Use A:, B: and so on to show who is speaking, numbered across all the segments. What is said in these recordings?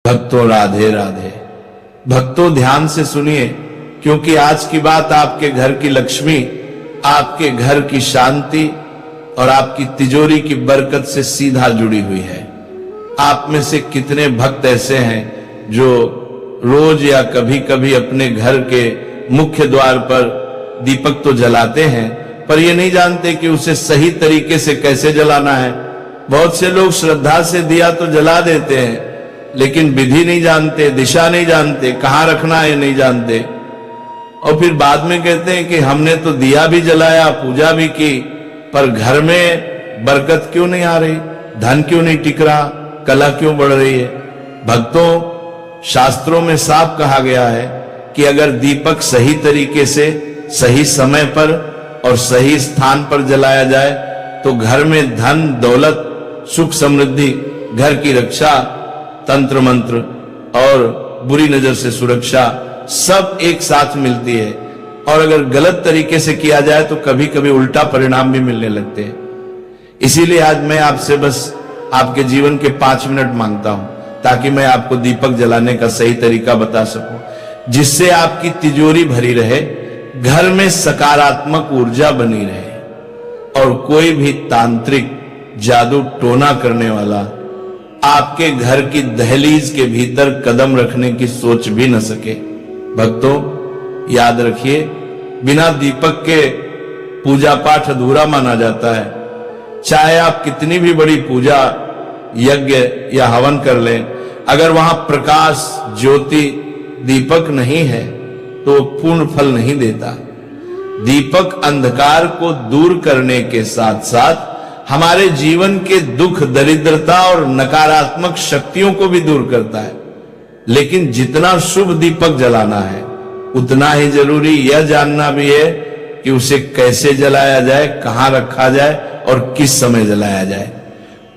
A: भक्तों राधे राधे। भक्तों ध्यान से सुनिए, क्योंकि आज की बात आपके घर की लक्ष्मी, आपके घर की शांति और आपकी तिजोरी की बरकत से सीधा जुड़ी हुई है। आप में से कितने भक्त ऐसे हैं जो रोज या कभी कभी अपने घर के मुख्य द्वार पर दीपक तो जलाते हैं, पर ये नहीं जानते कि उसे सही तरीके से कैसे जलाना है। बहुत से लोग श्रद्धा से दिया तो जला देते हैं, लेकिन विधि नहीं जानते, दिशा नहीं जानते, कहां रखना है नहीं जानते, और फिर बाद में कहते हैं कि हमने तो दिया भी जलाया, पूजा भी की, पर घर में बरकत क्यों नहीं आ रही, धन क्यों नहीं टिक रहा, कला क्यों बढ़ रही है। भक्तों, शास्त्रों में साफ कहा गया है कि अगर दीपक सही तरीके से, सही समय पर और सही स्थान पर जलाया जाए तो घर में धन, दौलत, सुख, समृद्धि, घर की रक्षा, तंत्र मंत्र और बुरी नजर से सुरक्षा सब एक साथ मिलती है। और अगर गलत तरीके से किया जाए तो कभी कभी उल्टा परिणाम भी मिलने लगते हैं। इसीलिए आज मैं आपसे बस आपके जीवन के 5 मिनट मांगता हूं, ताकि मैं आपको दीपक जलाने का सही तरीका बता सकूं, जिससे आपकी तिजोरी भरी रहे, घर में सकारात्मक ऊर्जा बनी रहे और कोई भी तांत्रिक, जादू टोना करने वाला आपके घर की दहलीज के भीतर कदम रखने की सोच भी न सके। भक्तों, याद रखिए, बिना दीपक के पूजा पाठ अधूरा माना जाता है। चाहे आप कितनी भी बड़ी पूजा, यज्ञ या हवन कर लें, अगर वहां प्रकाश, ज्योति, दीपक नहीं है तो पूर्ण फल नहीं देता। दीपक अंधकार को दूर करने के साथ साथ हमारे जीवन के दुख, दरिद्रता और नकारात्मक शक्तियों को भी दूर करता है। लेकिन जितना शुभ दीपक जलाना है, उतना ही जरूरी यह जानना भी है कि उसे कैसे जलाया जाए, कहां रखा जाए और किस समय जलाया जाए।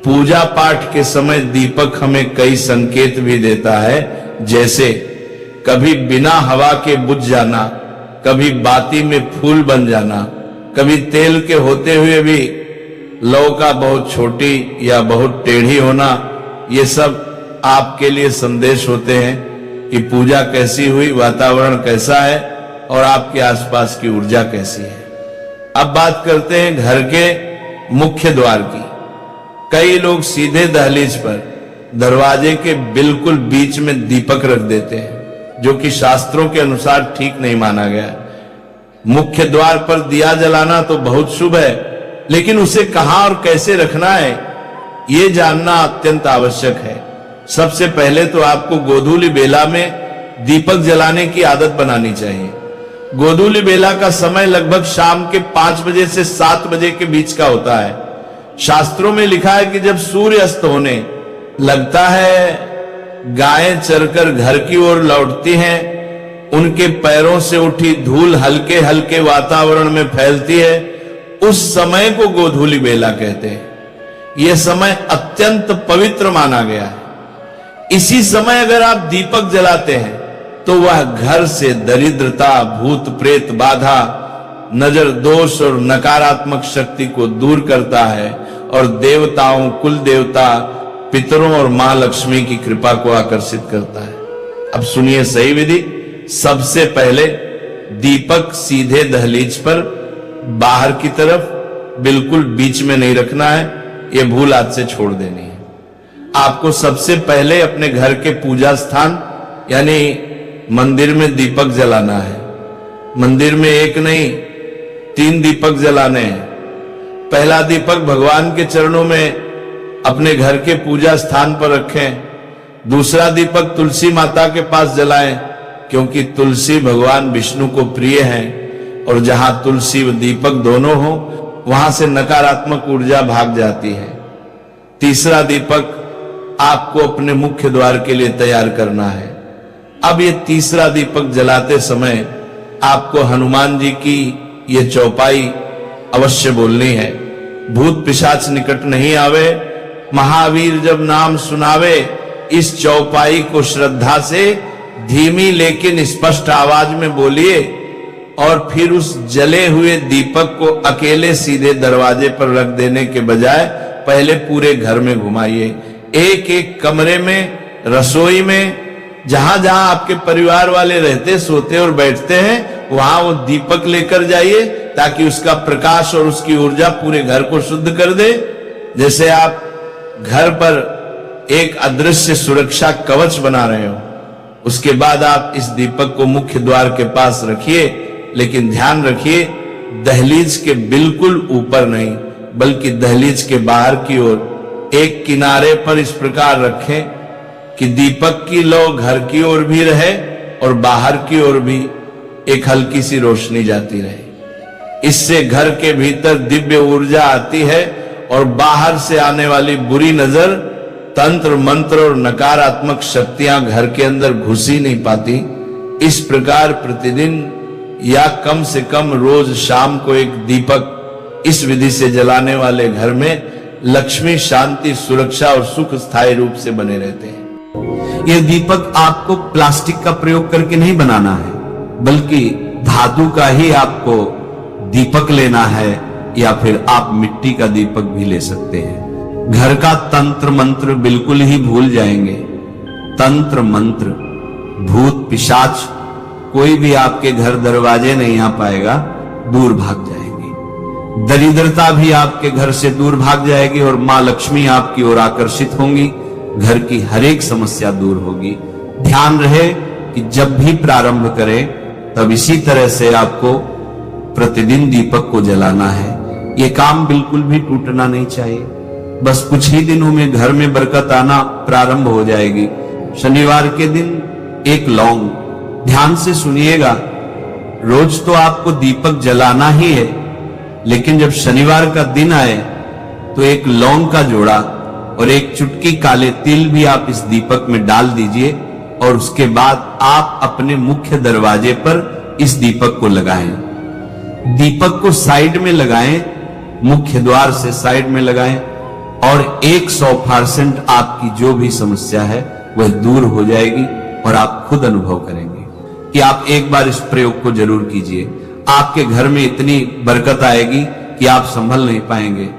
A: पूजा पाठ के समय दीपक हमें कई संकेत भी देता है, जैसे कभी बिना हवा के बुझ जाना, कभी बाती में फूल बन जाना, कभी तेल के होते हुए भी लौ का बहुत छोटी या बहुत टेढ़ी होना। ये सब आपके लिए संदेश होते हैं कि पूजा कैसी हुई, वातावरण कैसा है और आपके आसपास की ऊर्जा कैसी है। अब बात करते हैं घर के मुख्य द्वार की। कई लोग सीधे दहलीज पर दरवाजे के बिल्कुल बीच में दीपक रख देते हैं, जो कि शास्त्रों के अनुसार ठीक नहीं माना गया। मुख्य द्वार पर दिया जलाना तो बहुत शुभ है, लेकिन उसे कहां और कैसे रखना है, यह जानना अत्यंत आवश्यक है। सबसे पहले तो आपको गोधूली बेला में दीपक जलाने की आदत बनानी चाहिए। गोधूली बेला का समय लगभग शाम के 5 बजे से 7 बजे के बीच का होता है। शास्त्रों में लिखा है कि जब सूर्य अस्त होने लगता है, गायें चरकर घर की ओर लौटती हैं, उनके पैरों से उठी धूल हल्के हल्के वातावरण में फैलती है, उस समय को गोधूली बेला कहते हैं। यह समय अत्यंत पवित्र माना गया है। इसी समय अगर आप दीपक जलाते हैं तो वह घर से दरिद्रता, भूत प्रेत बाधा, नजर दोष और नकारात्मक शक्ति को दूर करता है और देवताओं, कुल देवता, पितरों और मां लक्ष्मी की कृपा को आकर्षित करता है। अब सुनिए सही विधि। सबसे पहले दीपक सीधे दहलीज पर बाहर की तरफ, बिल्कुल बीच में नहीं रखना है। यह भूल आज से छोड़ देनी है। आपको सबसे पहले अपने घर के पूजा स्थान यानी मंदिर में दीपक जलाना है। मंदिर में एक नहीं, 3 दीपक जलाने हैं। पहला दीपक भगवान के चरणों में अपने घर के पूजा स्थान पर रखें। दूसरा दीपक तुलसी माता के पास जलाएं, क्योंकि तुलसी भगवान विष्णु को प्रिय है और जहां तुलसी व दीपक दोनों हो, वहां से नकारात्मक ऊर्जा भाग जाती है। तीसरा दीपक आपको अपने मुख्य द्वार के लिए तैयार करना है। अब ये तीसरा दीपक जलाते समय आपको हनुमान जी की ये चौपाई अवश्य बोलनी है। भूत पिशाच निकट नहीं आवे, महावीर जब नाम सुनावे। इस चौपाई को श्रद्धा से धीमी लेकिन स्पष्ट आवाज में बोलिए और फिर उस जले हुए दीपक को अकेले सीधे दरवाजे पर रख देने के बजाय पहले पूरे घर में घुमाइए। एक एक कमरे में रसोई में, जहां जहां आपके परिवार वाले रहते, सोते और बैठते हैं, वहां वो दीपक लेकर जाइए ताकि उसका प्रकाश और उसकी ऊर्जा पूरे घर को शुद्ध कर दे। जैसे आप घर पर एक अदृश्य सुरक्षा कवच बना रहे हो, उसके बाद आप इस दीपक को मुख्य द्वार के पास रखिए, लेकिन ध्यान रखिए दहलीज के बिल्कुल ऊपर नहीं, बल्कि दहलीज के बाहर की ओर एक किनारे पर इस प्रकार रखें कि दीपक की लौ घर की ओर भी रहे और बाहर की ओर भी एक हल्की सी रोशनी जाती रहे। इससे घर के भीतर दिव्य ऊर्जा आती है और बाहर से आने वाली बुरी नजर, तंत्र मंत्र और नकारात्मक शक्तियां घर के अंदर घुस ही नहीं पाती। इस प्रकार प्रतिदिन या कम से कम रोज शाम को एक दीपक इस विधि से जलाने वाले घर में लक्ष्मी, शांति, सुरक्षा और सुख स्थायी रूप से बने रहते हैं।
B: यह दीपक आपको प्लास्टिक का प्रयोग करके नहीं बनाना है, बल्कि धातु का ही आपको दीपक लेना है, या फिर आप मिट्टी का दीपक भी ले सकते हैं। घर का तंत्र मंत्र बिल्कुल ही भूल जाएंगे। तंत्र मंत्र, भूत पिशाच कोई भी आपके घर दरवाजे नहीं आ पाएगा, दूर भाग जाएंगे। दरिद्रता भी आपके घर से दूर भाग जाएगी और मां लक्ष्मी आपकी ओर आकर्षित होंगी। घर की हर एक समस्या दूर होगी। ध्यान रहे कि जब भी प्रारंभ करें तब इसी तरह से आपको प्रतिदिन दीपक को जलाना है। ये काम बिल्कुल भी टूटना नहीं चाहिए। बस कुछ ही दिनों में घर में बरकत आना प्रारंभ हो जाएगी। शनिवार के दिन एक लौंग, ध्यान से सुनिएगा, रोज तो आपको दीपक जलाना ही है, लेकिन जब शनिवार का दिन आए तो एक लौंग का जोड़ा और एक चुटकी काले तिल भी आप इस दीपक में डाल दीजिए और उसके बाद आप अपने मुख्य दरवाजे पर इस दीपक को लगाएं। दीपक को साइड में लगाएं, मुख्य द्वार से साइड में लगाएं और 100% आपकी जो भी समस्या है वह दूर हो जाएगी और आप खुद अनुभव करेंगे कि आप एक बार इस प्रयोग को जरूर कीजिए। आपके घर में इतनी बरकत आएगी कि आप संभल नहीं पाएंगे।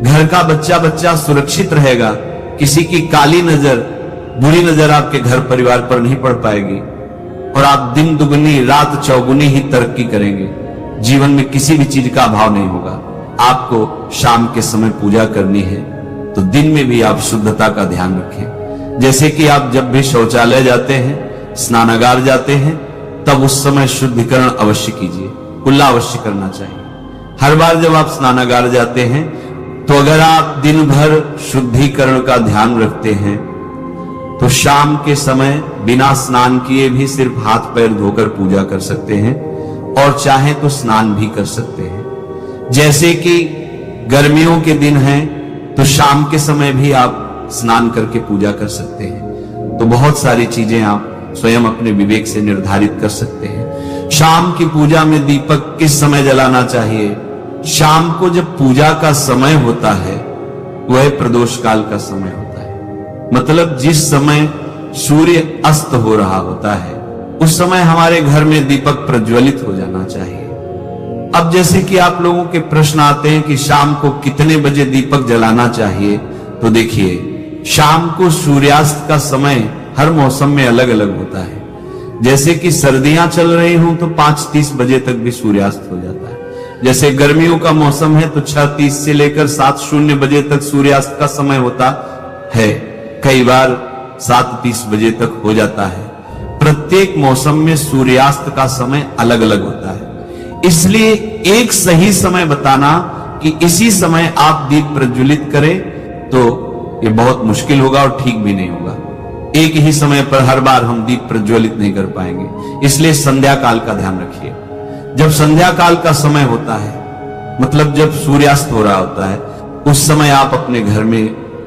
B: घर का बच्चा बच्चा सुरक्षित रहेगा। किसी की काली नजर, बुरी नजर आपके घर परिवार पर नहीं पड़ पाएगी और आप दिन दुगनी रात चौगुनी ही तरक्की करेंगे। जीवन में किसी भी चीज का अभाव नहीं होगा। आपको शाम के समय पूजा करनी है तो दिन में भी आप शुद्धता का ध्यान रखें। जैसे कि आप जब भी शौचालय जाते हैं, स्नानागार जाते हैं, तब उस समय शुद्धिकरण अवश्य कीजिए, कुल्ला अवश्य करना चाहिए। हर बार जब आप स्नानागार जाते हैं तो अगर आप दिन भर शुद्धिकरण का ध्यान रखते हैं तो शाम के समय बिना स्नान किए भी सिर्फ हाथ पैर धोकर पूजा कर सकते हैं और चाहे तो स्नान भी कर सकते हैं। जैसे कि गर्मियों के दिन हैं तो शाम के समय भी आप स्नान करके पूजा कर सकते हैं। तो बहुत सारी चीजें आप स्वयं अपने विवेक से निर्धारित कर सकते हैं। शाम की पूजा में दीपक किस समय जलाना चाहिए? शाम को जब पूजा का समय होता है वह प्रदोष काल का समय होता है, मतलब जिस समय सूर्य अस्त हो रहा होता है उस समय हमारे घर में दीपक प्रज्वलित हो जाना चाहिए। अब जैसे कि आप लोगों के प्रश्न आते हैं कि शाम को कितने बजे दीपक जलाना चाहिए, तो देखिए शाम को सूर्यास्त का समय हर मौसम में अलग अलग होता है। जैसे कि सर्दियां चल रही हों तो 5:30 बजे तक भी सूर्यास्त हो जाता है। जैसे गर्मियों का मौसम है तो 6:30 से लेकर 7:00 बजे तक सूर्यास्त का समय होता है। कई बार 7:30 बजे तक हो जाता है। प्रत्येक मौसम में सूर्यास्त का समय अलग अलग होता है। इसलिए एक सही समय बताना कि इसी समय आप दीप प्रज्वलित करें तो ये बहुत मुश्किल होगा और ठीक भी नहीं होगा। एक ही समय पर हर बार हम दीप प्रज्वलित नहीं कर पाएंगे। इसलिए संध्या काल का ध्यान रखिए। जब संध्या काल का समय होता है, मतलब जब सूर्यास्त हो रहा होता है, उस समय आप अपने घर में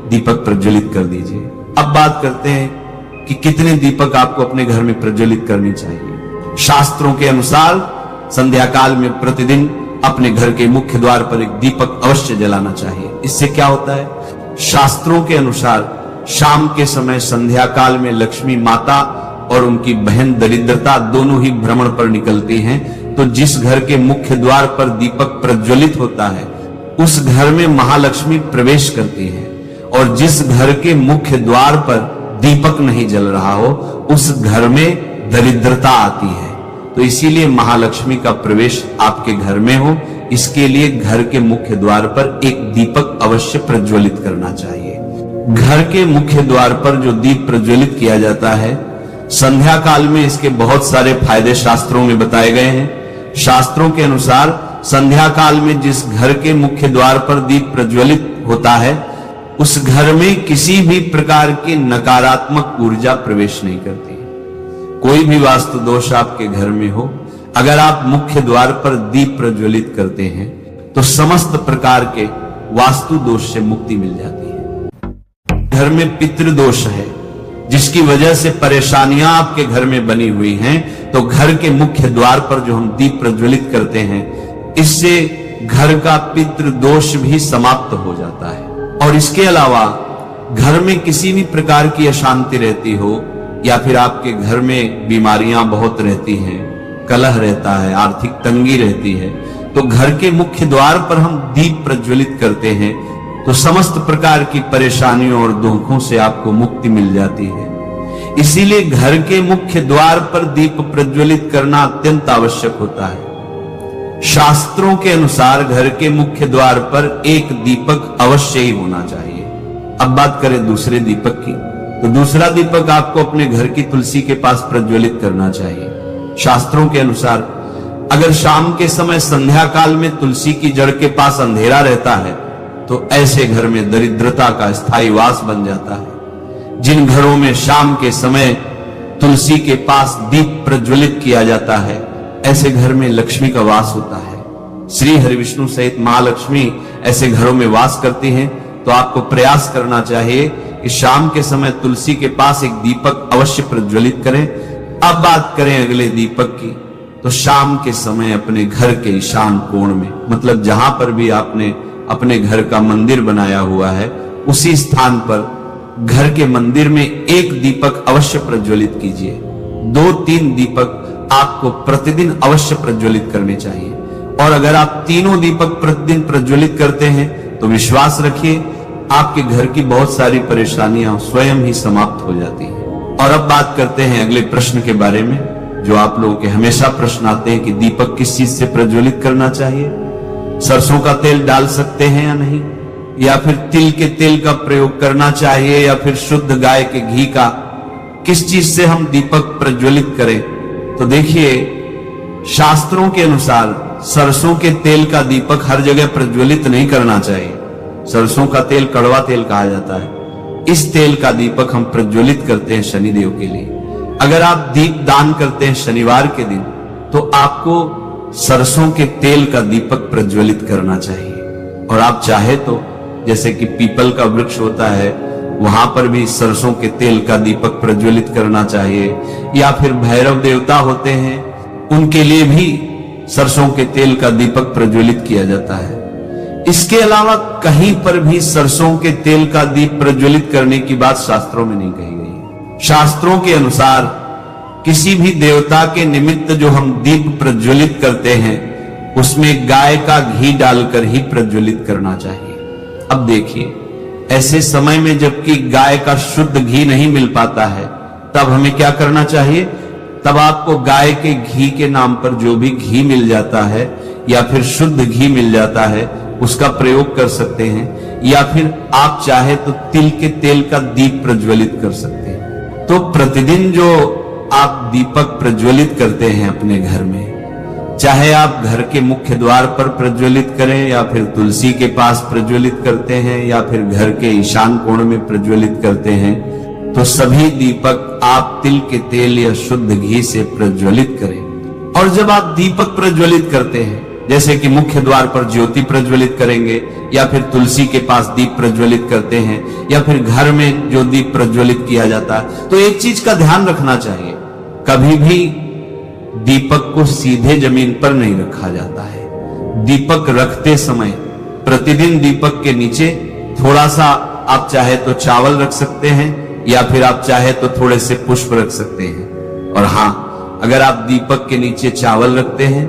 B: दीपक प्रज्वलित कर दीजिए। अब बात करते हैं कि कितने दीपक आपको अपने घर में प्रज्वलित करनी चाहिए। शास्त्रों के अनुसार संध्या काल में प्रतिदिन अपने घर के मुख्य द्वार पर एक दीपक अवश्य जलाना चाहिए। इससे क्या होता है? शास्त्रों के अनुसार शाम के समय संध्या काल में लक्ष्मी माता और उनकी बहन दरिद्रता दोनों ही भ्रमण पर निकलती हैं। तो जिस घर के मुख्य द्वार पर दीपक प्रज्वलित होता है उस घर में महालक्ष्मी प्रवेश करती है और जिस घर के मुख्य द्वार पर दीपक नहीं जल रहा हो, उस घर में दरिद्रता आती है। तो इसीलिए महालक्ष्मी का प्रवेश आपके घर में हो, इसके लिए घर के मुख्य द्वार पर एक दीपक अवश्य प्रज्वलित करना चाहिए। घर के मुख्य द्वार पर जो दीप प्रज्वलित किया जाता है, संध्या काल में इसके बहुत सारे फायदे शास्त्रों में बताए गए हैं। शास्त्रों के अनुसार संध्या काल में जिस घर के मुख्य द्वार पर दीप प्रज्वलित होता है, उस घर में किसी भी प्रकार की नकारात्मक ऊर्जा प्रवेश नहीं करती। कोई भी वास्तु दोष आपके घर में हो, अगर आप मुख्य द्वार पर दीप प्रज्वलित करते हैं तो समस्त प्रकार के वास्तु दोष से मुक्ति मिल जाती है। घर में पितृदोष है, जिसकी वजह से परेशानियां आपके घर में बनी हुई हैं, तो घर के मुख्य द्वार पर जो हम दीप प्रज्वलित करते हैं, इससे घर का पितृदोष भी समाप्त हो जाता है। और इसके अलावा घर में किसी भी प्रकार की अशांति रहती हो, या फिर आपके घर में बीमारियां बहुत रहती हैं, कलह रहता है, आर्थिक तंगी रहती है, तो घर के मुख्य द्वार पर हम दीप प्रज्वलित करते हैं तो समस्त प्रकार की परेशानियों और दुखों से आपको मुक्ति मिल जाती है। इसीलिए घर के मुख्य द्वार पर दीप प्रज्वलित करना अत्यंत आवश्यक होता है। शास्त्रों के अनुसार घर के मुख्य द्वार पर एक दीपक अवश्य ही होना चाहिए। अब बात करें दूसरे दीपक की, तो दूसरा दीपक आपको अपने घर की तुलसी के पास प्रज्वलित करना चाहिए। शास्त्रों के अनुसार अगर शाम के समय संध्या काल में तुलसी की जड़ के पास अंधेरा रहता है, तो ऐसे घर में दरिद्रता का स्थायी वास बन जाता है। जिन घरों में शाम के समय तुलसी के पास दीप प्रज्वलित किया जाता है, ऐसे घर में लक्ष्मी का वास होता है। श्री हरिविष्णु सहित महालक्ष्मी ऐसे घरों में वास करती हैं। तो आपको प्रयास करना चाहिए कि शाम के समय तुलसी के पास एक दीपक अवश्य प्रज्वलित करें। अब बात करें अगले दीपक की, तो शाम के समय अपने घर के ईशान कोण में, मतलब जहां पर भी आपने अपने घर का मंदिर बनाया हुआ है, उसी स्थान पर घर के मंदिर में एक दीपक अवश्य प्रज्वलित कीजिए। 2-3 दीपक आपको प्रतिदिन अवश्य प्रज्वलित करने चाहिए। और अगर आप तीनों दीपक प्रतिदिन प्रज्वलित करते हैं तो विश्वास रखिए आपके घर की बहुत सारी परेशानियां स्वयं ही समाप्त हो जाती हैं। और अब बात करते हैं अगले प्रश्न के बारे में, जो आप लोगों के हमेशा प्रश्न आते हैं कि दीपक किस चीज से प्रज्वलित करना चाहिए। सरसों का तेल डाल सकते हैं या नहीं, या फिर तिल के तेल का प्रयोग करना चाहिए, या फिर शुद्ध गाय के घी का, किस चीज से हम दीपक प्रज्वलित करें। तो देखिए, शास्त्रों के अनुसार सरसों के तेल का दीपक हर जगह प्रज्वलित नहीं करना चाहिए। सरसों का तेल कड़वा तेल कहा जाता है। इस तेल का दीपक हम प्रज्वलित करते हैं शनिदेव के लिए। अगर आप दीप दान करते हैं शनिवार के दिन, तो आपको सरसों के तेल का दीपक प्रज्वलित करना चाहिए। और आप चाहे तो जैसे कि पीपल का वृक्ष होता है, वहां पर भी सरसों के तेल का दीपक प्रज्वलित करना चाहिए। या फिर भैरव देवता होते हैं, उनके लिए भी सरसों के तेल का दीपक प्रज्वलित किया जाता है। इसके अलावा कहीं पर भी सरसों के तेल का दीप प्रज्वलित करने की बात शास्त्रों में नहीं कही गई है। शास्त्रों के अनुसार किसी भी देवता के निमित्त जो हम दीप प्रज्वलित करते हैं, उसमें गाय का घी डालकर ही प्रज्वलित करना चाहिए। अब देखिए, ऐसे समय में जबकि गाय का शुद्ध घी नहीं मिल पाता है, तब हमें क्या करना चाहिए? तब आपको गाय के घी के नाम पर जो भी घी मिल जाता है या फिर शुद्ध घी मिल जाता है, उसका प्रयोग कर सकते हैं। या फिर आप चाहे तो तिल के तेल का दीप प्रज्वलित कर सकते हैं। तो प्रतिदिन जो आप दीपक प्रज्वलित करते हैं अपने घर में, चाहे आप घर के मुख्य द्वार पर प्रज्वलित करें, या फिर तुलसी के पास प्रज्वलित करते हैं, या फिर घर के ईशान कोण में प्रज्वलित करते हैं, तो सभी दीपक आप तिल के तेल या शुद्ध घी से प्रज्वलित करें। और जब आप दीपक प्रज्वलित करते हैं, जैसे कि मुख्य द्वार पर ज्योति प्रज्वलित करेंगे, या फिर तुलसी के पास दीप प्रज्वलित करते हैं, या फिर घर में जो दीप प्रज्वलित किया जाता है, तो एक चीज का ध्यान रखना चाहिए, कभी भी दीपक को सीधे जमीन पर नहीं रखा जाता है। दीपक रखते समय प्रतिदिन दीपक के नीचे थोड़ा सा आप चाहे तो चावल रख सकते हैं, या फिर आप चाहे तो थोड़े से पुष्प रख सकते हैं। और हां, अगर आप दीपक के नीचे चावल रखते हैं